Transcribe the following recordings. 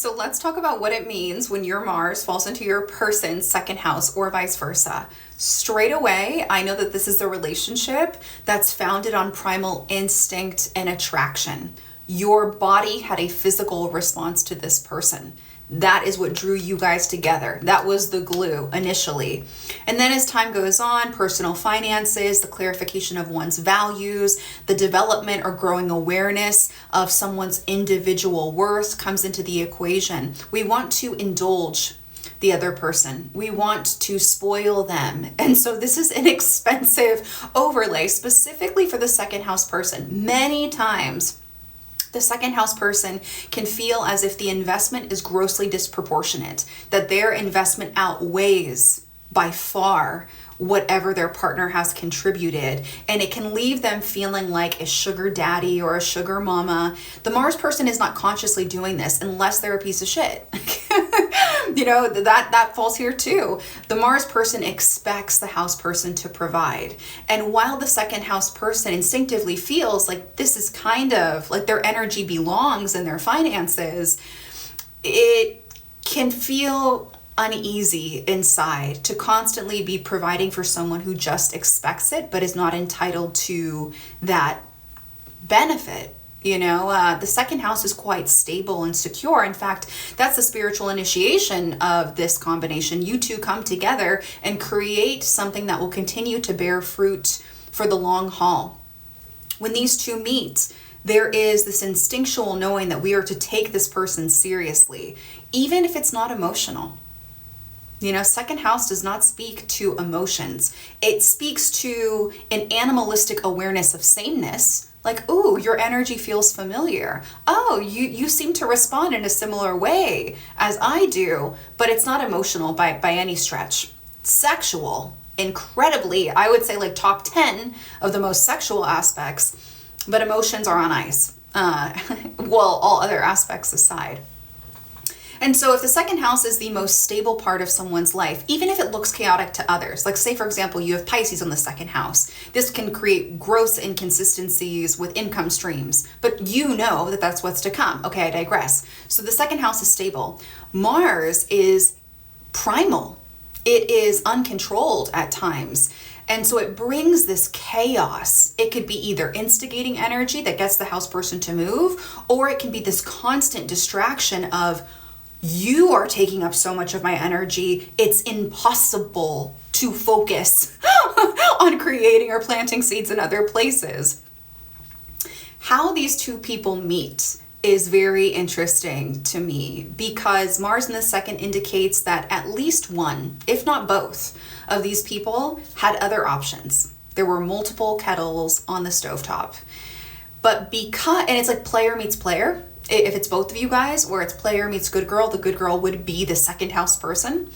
So let's talk about what it means when your Mars falls into your person's second house or vice versa. Straight away, I know that this is a relationship that's founded on primal instinct and attraction. Your body had a physical response to this person. That is what drew you guys together. That was the glue initially. And then as time goes on, personal finances, the clarification of one's values, the development or growing awareness of someone's individual worth comes into the equation. We want to indulge the other person. We want to spoil them. And so this is an expensive overlay specifically for the second house person. Many times, the second house person can feel as if the investment is grossly disproportionate, that their investment outweighs by far whatever their partner has contributed. And it can leave them feeling like a sugar daddy or a sugar mama. The Mars person is not consciously doing this unless they're a piece of shit. That falls here too. The Mars person expects the house person to provide. And while the second house person instinctively feels like this is kind of like their energy belongs in their finances, it can feel uneasy inside to constantly be providing for someone who just expects it but is not entitled to that benefit. The second house is quite stable and secure. In fact, that's the spiritual initiation of this combination. You two come together and create something that will continue to bear fruit for the long haul. When these two meet, there is this instinctual knowing that we are to take this person seriously, even if it's not emotional. Second house does not speak to emotions. It speaks to an animalistic awareness of sameness. Like, ooh, your energy feels familiar. Oh, you seem to respond in a similar way as I do, but it's not emotional by any stretch. Sexual, incredibly, I would say like top 10 of the most sexual aspects, but emotions are on ice. All other aspects aside. And so if the second house is the most stable part of someone's life, even if it looks chaotic to others, like say, for example, you have Pisces on the second house, this can create gross inconsistencies with income streams, but you know that that's what's to come. Okay, I digress. So the second house is stable. Mars is primal. It is uncontrolled at times. And so it brings this chaos. It could be either instigating energy that gets the house person to move, or it can be this constant distraction of, you are taking up so much of my energy, it's impossible to focus on creating or planting seeds in other places. How these two people meet is very interesting to me because Mars in the second indicates that at least one, if not both, of these people had other options. There were multiple kettles on the stovetop. And it's like player meets player. If it's both of you guys, where it's player meets good girl, the good girl would be the second house person.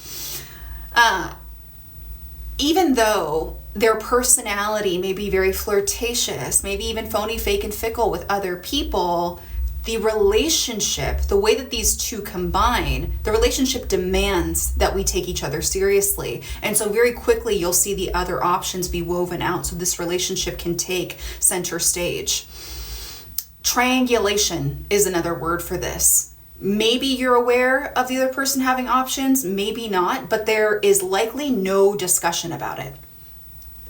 Even though their personality may be very flirtatious, maybe even phony, fake, and fickle with other people, the relationship, the way that these two combine, the relationship demands that we take each other seriously. And so very quickly, you'll see the other options be woven out so this relationship can take center stage. Triangulation is another word for this. Maybe you're aware of the other person having options, maybe not, but there is likely no discussion about it.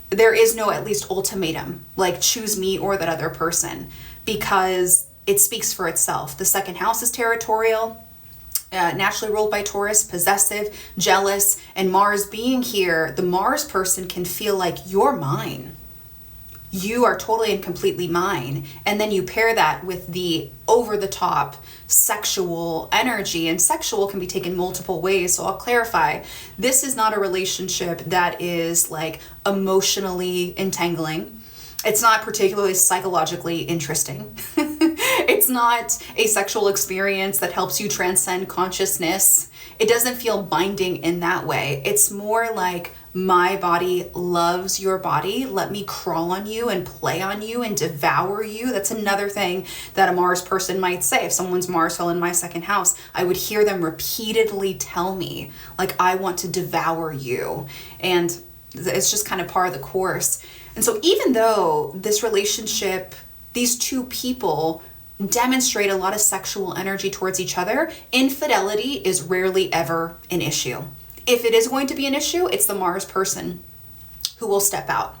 There is no at least ultimatum, like choose me or that other person, because it speaks for itself. The second house is territorial, naturally ruled by Taurus, possessive, jealous, and Mars being here, the Mars person can feel like you're mine. You are totally and completely mine. And then you pair that with the over-the-top sexual energy, and sexual can be taken multiple ways. So I'll clarify, this is not a relationship that is like emotionally entangling. It's not particularly psychologically interesting. It's not a sexual experience that helps you transcend consciousness. It doesn't feel binding in that way. It's more like, my body loves your body. Let me crawl on you and play on you and devour you. That's another thing that a Mars person might say. If someone's Mars fell in my second house, I would hear them repeatedly tell me, like, I want to devour you. And it's just kind of par of the course. And so even though this relationship, these two people demonstrate a lot of sexual energy towards each other, infidelity is rarely ever an issue. If it is going to be an issue, it's the Mars person who will step out.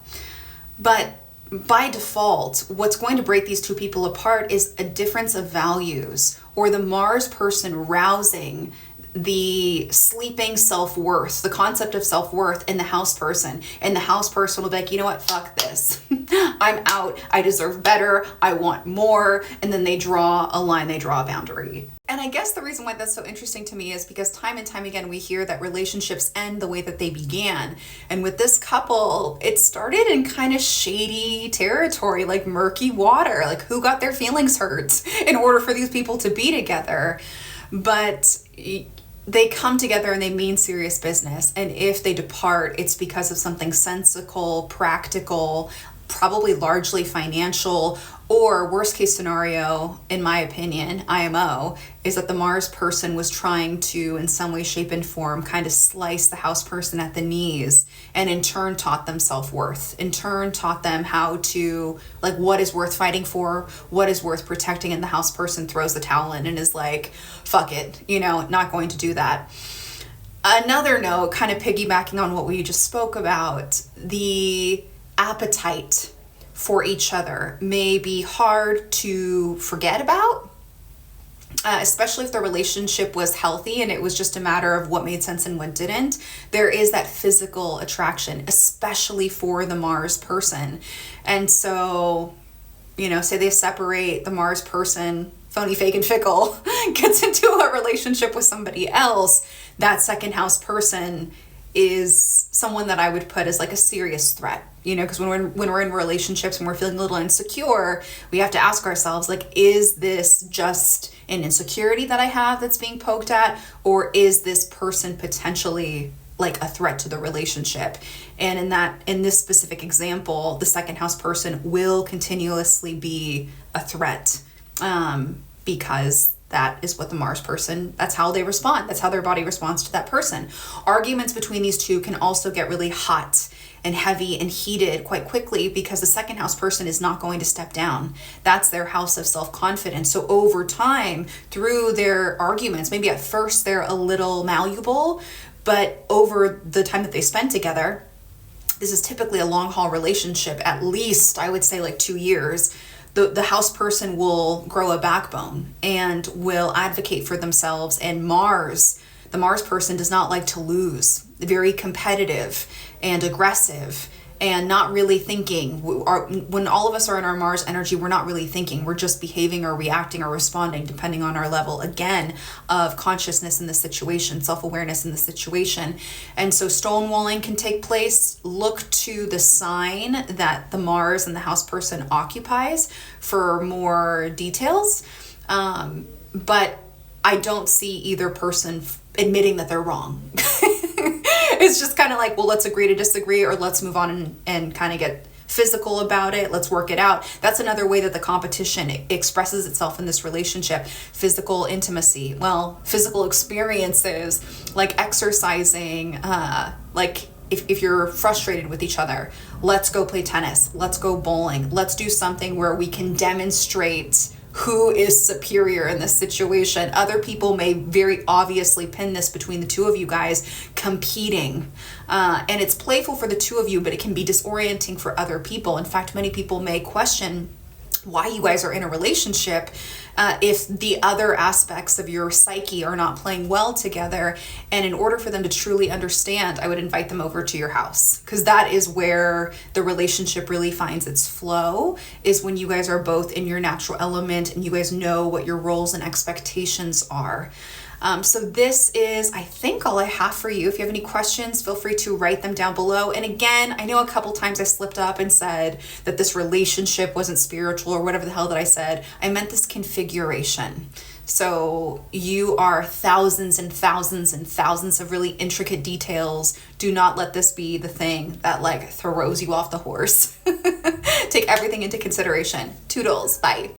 But by default, what's going to break these two people apart is a difference of values, or the Mars person rousing the sleeping self-worth, the concept of self-worth in the house person. And the house person will be like, you know what, fuck this. I'm out. I deserve better. I want more. And then they draw a line, they draw a boundary. And I guess the reason why that's so interesting to me is because time and time again, we hear that relationships end the way that they began. And with this couple, it started in kind of shady territory, like murky water, like who got their feelings hurt in order for these people to be together. But they come together and they mean serious business. And if they depart, it's because of something sensical, practical, probably largely financial, or worst case scenario, in my opinion, IMO, is that the Mars person was trying to, in some way, shape, and form, kind of slice the house person at the knees, and in turn taught them self-worth, in turn taught them how to, like, what is worth fighting for, what is worth protecting, and the house person throws the towel in and is like, fuck it, not going to do that. Another note, kind of piggybacking on what we just spoke about, the appetite for each other may be hard to forget about, especially if the relationship was healthy and it was just a matter of what made sense and what didn't. There is that physical attraction, especially for the Mars person. And so, say they separate, the Mars person, phony, fake, and fickle, gets into a relationship with somebody else, that second house person is someone that I would put as like a serious threat, because when we're in relationships and we're feeling a little insecure, we have to ask ourselves, like, is this just an insecurity that I have that's being poked at, or is this person potentially like a threat to the relationship? And in this specific example, the second house person will continuously be a threat, because that is what the Mars person, that's how they respond. That's how their body responds to that person. Arguments between these two can also get really hot and heavy and heated quite quickly because the second house person is not going to step down. That's their house of self-confidence. So over time, through their arguments, maybe at first they're a little malleable, but over the time that they spend together, this is typically a long haul relationship, at least I would say like 2 years. The house person will grow a backbone and will advocate for themselves. And the Mars person does not like to lose. Very competitive and aggressive and not really thinking. When all of us are in our Mars energy, we're not really thinking. We're just behaving or reacting or responding depending on our level, again, of consciousness in the situation, self-awareness in the situation. And so stonewalling can take place. Look to the sign that the Mars and the house person occupies for more details. But I don't see either person admitting that they're wrong. It's just kind of like, well, let's agree to disagree, or let's move on and kind of get physical about it. Let's work it out. That's another way that the competition expresses itself in this relationship. Physical intimacy. Well, physical experiences like exercising, like if you're frustrated with each other, let's go play tennis. Let's go bowling. Let's do something where we can demonstrate who is superior in this situation. Other people may very obviously pin this between the two of you guys competing. And it's playful for the two of you, but it can be disorienting for other people. In fact, many people may question why you guys are in a relationship if the other aspects of your psyche are not playing well together. And in order for them to truly understand, I would invite them over to your house, because that is where the relationship really finds its flow, is when you guys are both in your natural element and you guys know what your roles and expectations are. So this is, I think, all I have for you. If you have any questions, feel free to write them down below. And again, I know a couple times I slipped up and said that this relationship wasn't spiritual or whatever the hell that I said. I meant this configuration. So you are thousands and thousands and thousands of really intricate details. Do not let this be the thing that like throws you off the horse. Take everything into consideration. Toodles. Bye.